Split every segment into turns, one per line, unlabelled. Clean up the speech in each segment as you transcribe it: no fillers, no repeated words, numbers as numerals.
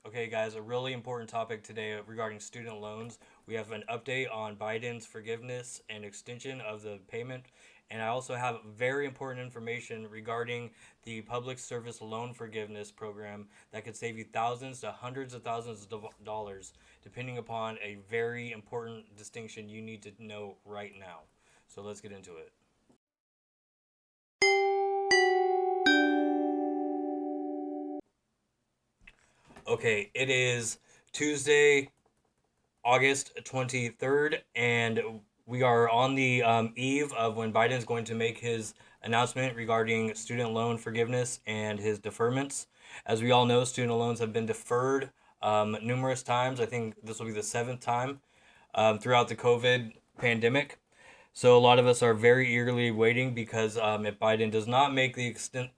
Okay, guys, a really important topic today regarding student loans. We have an update on Biden's forgiveness and extension of the payment. And I also have very important information regarding the public service loan forgiveness program that could save you thousands to hundreds of thousands of dollars, depending upon a very important distinction you need to know right now. So let's get into it. Okay, it is Tuesday, August 23rd, and we are on the eve of when Biden's going to make his announcement regarding student loan forgiveness and his deferments. As we all know, student loans have been deferred numerous times. I think this will be the seventh time throughout the COVID pandemic. So a lot of us are very eagerly waiting because if Biden does not make the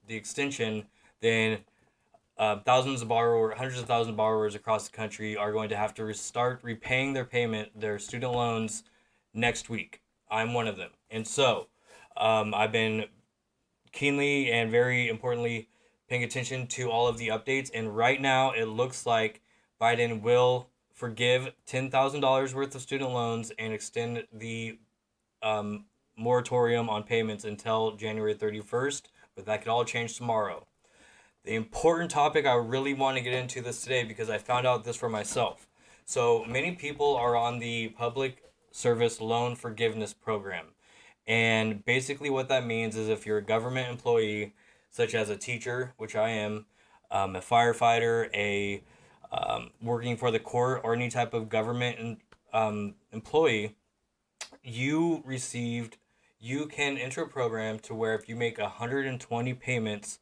extension, then thousands of borrowers, hundreds of thousands of borrowers across the country are going to have to start repaying their student loans next week. I'm one of them. And so I've been keenly and very importantly paying attention to all of the updates. And right now, it looks like Biden will forgive $10,000 worth of student loans and extend the moratorium on payments until January 31st. But that could all change tomorrow. The important topic I really want to get into this today because I found out this for myself. So many people are on the public service loan forgiveness program. And basically, what that means is if you're a government employee, such as a teacher, which I am, a firefighter, a working for the court, or any type of government employee, you received, you can enter a program to where if you make 120 payments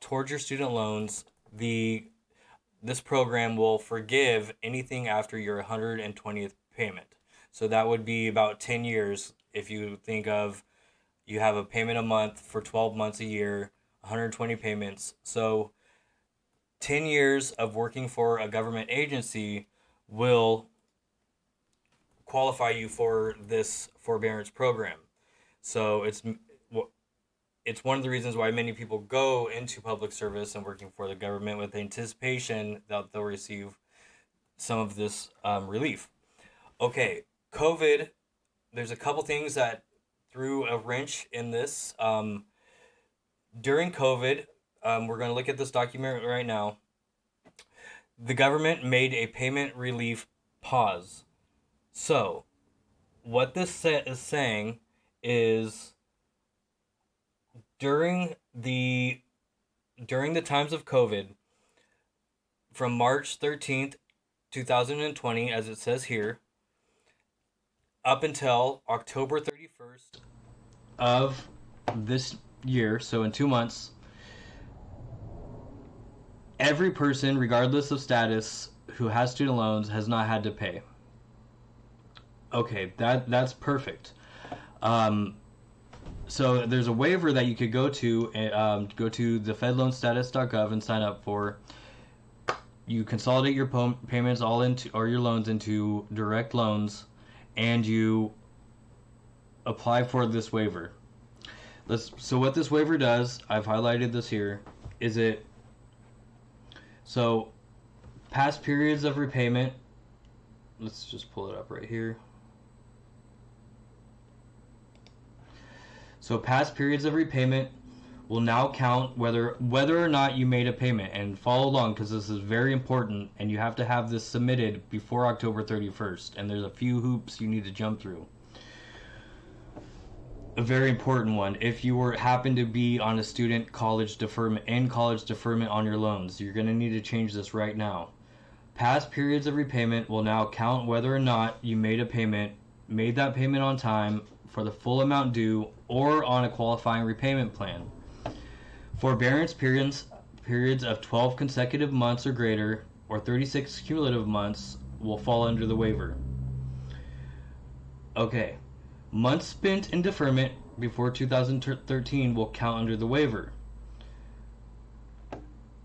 towards your student loans, this program will forgive anything after your 120th payment. So that would be about 10 years if you think of you have a payment a month for 12 months a year, 120 payments. So 10 years of working for a government agency will qualify you for this forbearance program. So it's one of the reasons why many people go into public service and working for the government with the anticipation that they'll receive some of this relief. Okay, COVID, there's a couple things that threw a wrench in this. During COVID, we're going to look at this document right now. The government made a payment relief pause. So, what this is saying is during the times of COVID, from March 13th, 2020, as it says here, up until October 31st of this year, so in 2 months, every person, regardless of status, who has student loans has not had to pay. Okay, that's perfect. So there's a waiver that you could go to the fedloanstatus.gov and sign up for. You consolidate your payments all into, or your loans into direct loans, and you apply for this waiver. So what this waiver does, I've highlighted this here, is so past periods of repayment, let's just pull it up right here. So past periods of repayment will now count whether or not you made a payment. And follow along because this is very important, and you have to have this submitted before October 31st. And there's a few hoops you need to jump through. A very important one. If you happen to be on a student college deferment on your loans, you're going to need to change this right now. Past periods of repayment will now count whether or not you made that payment on time, for the full amount due, or on a qualifying repayment plan. Forbearance periods of 12 consecutive months or greater, or 36 cumulative months, will fall under the waiver. Okay, months spent in deferment before 2013 will count under the waiver.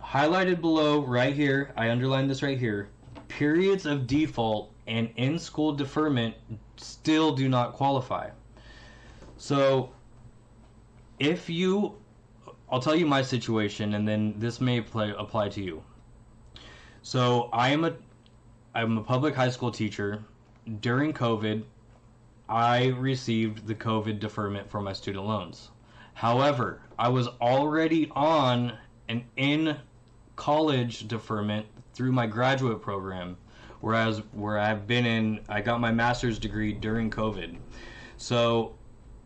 Highlighted below right here, I underlined this right here, periods of default and in-school deferment still do not qualify. So, I'll tell you my situation, and then this may apply to you. So I'm a public high school teacher. During COVID, I received the COVID deferment for my student loans. However, I was already on an in-college deferment through my graduate program, where I got my master's degree during COVID. So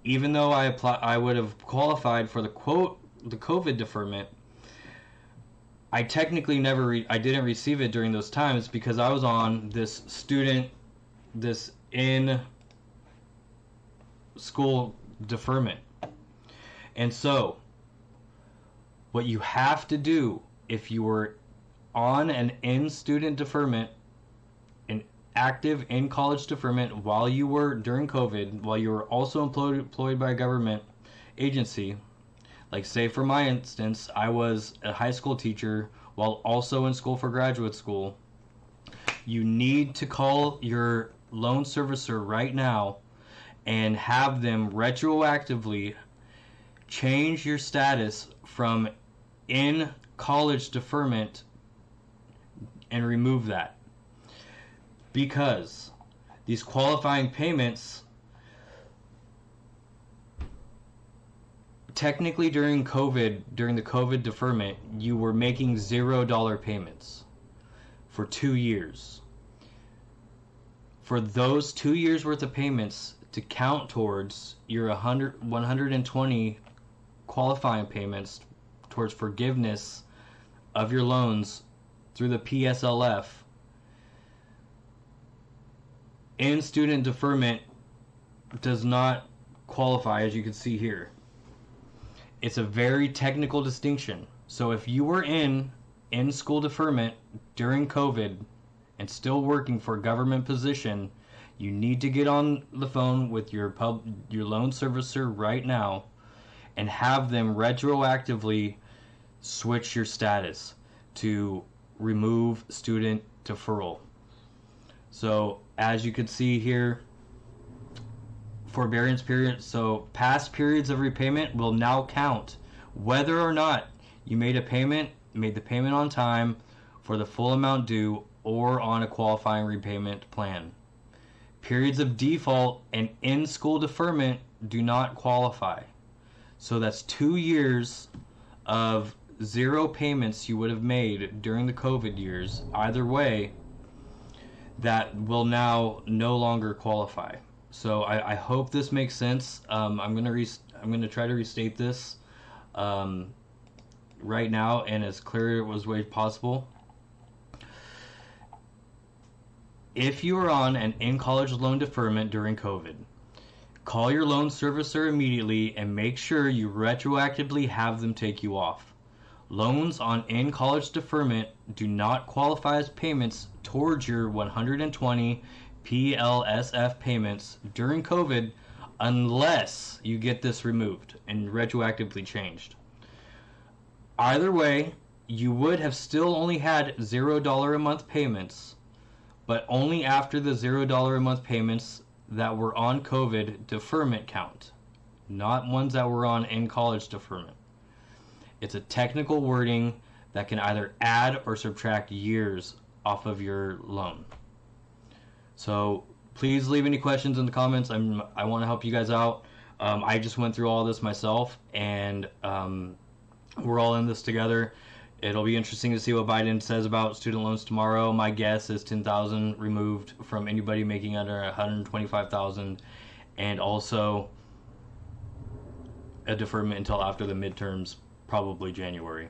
even though I would have qualified for the COVID deferment, I technically I didn't receive it during those times because I was on this in school deferment. And so what you have to do if you were on an in-student deferment, an active in-college deferment while you were during COVID, while you were also employed by a government agency, like say for my instance, I was a high school teacher while also in school for graduate school, you need to call your loan servicer right now and have them retroactively change your status from in college deferment and remove that. Because these qualifying payments, technically during the COVID deferment, you were making $0 payments for 2 years. For those 2 years worth of payments to count towards your 120 qualifying payments towards forgiveness of your loans through the PSLF, in student deferment does not qualify, as you can see here. It's a very technical distinction. So if you were in school deferment during COVID and still working for a government position, you need to get on the phone with your loan servicer right now and have them retroactively switch your status to remove student deferral. So as you can see here, forbearance period, so past periods of repayment will now count whether or not you made the payment on time for the full amount due or on a qualifying repayment plan. Periods of default and in-school deferment do not qualify. So that's 2 years of zero payments you would have made during the COVID years, either way, that will now no longer qualify. So I hope this makes sense. I'm gonna try to restate this right now and as clear as way possible. If you are on an in-college loan deferment during COVID, call your loan servicer immediately and make sure you retroactively have them take you off. Loans on in-college deferment do not qualify as payments towards your 120 PLSF payments during COVID unless you get this removed and retroactively changed. Either way, you would have still only had $0 a month payments, but only after the $0 a month payments that were on COVID deferment count, not ones that were on in-college deferment. It's a technical wording that can either add or subtract years off of your loan. So please leave any questions in the comments. I want to help you guys out. I just went through all this myself, and we're all in this together. It'll be interesting to see what Biden says about student loans tomorrow. My guess is 10,000 removed from anybody making under 125,000, and also a deferment until after the midterms, probably January.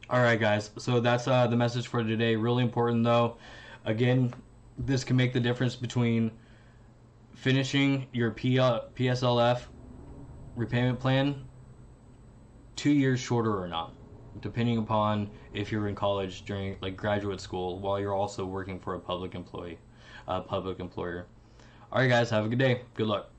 All right, guys. So that's the message for today. Really important, though. Again, this can make the difference between finishing your PSLF repayment plan 2 years shorter or not, depending upon if you're in college during graduate school while you're also working for a public employer. All right, guys. Have a good day. Good luck.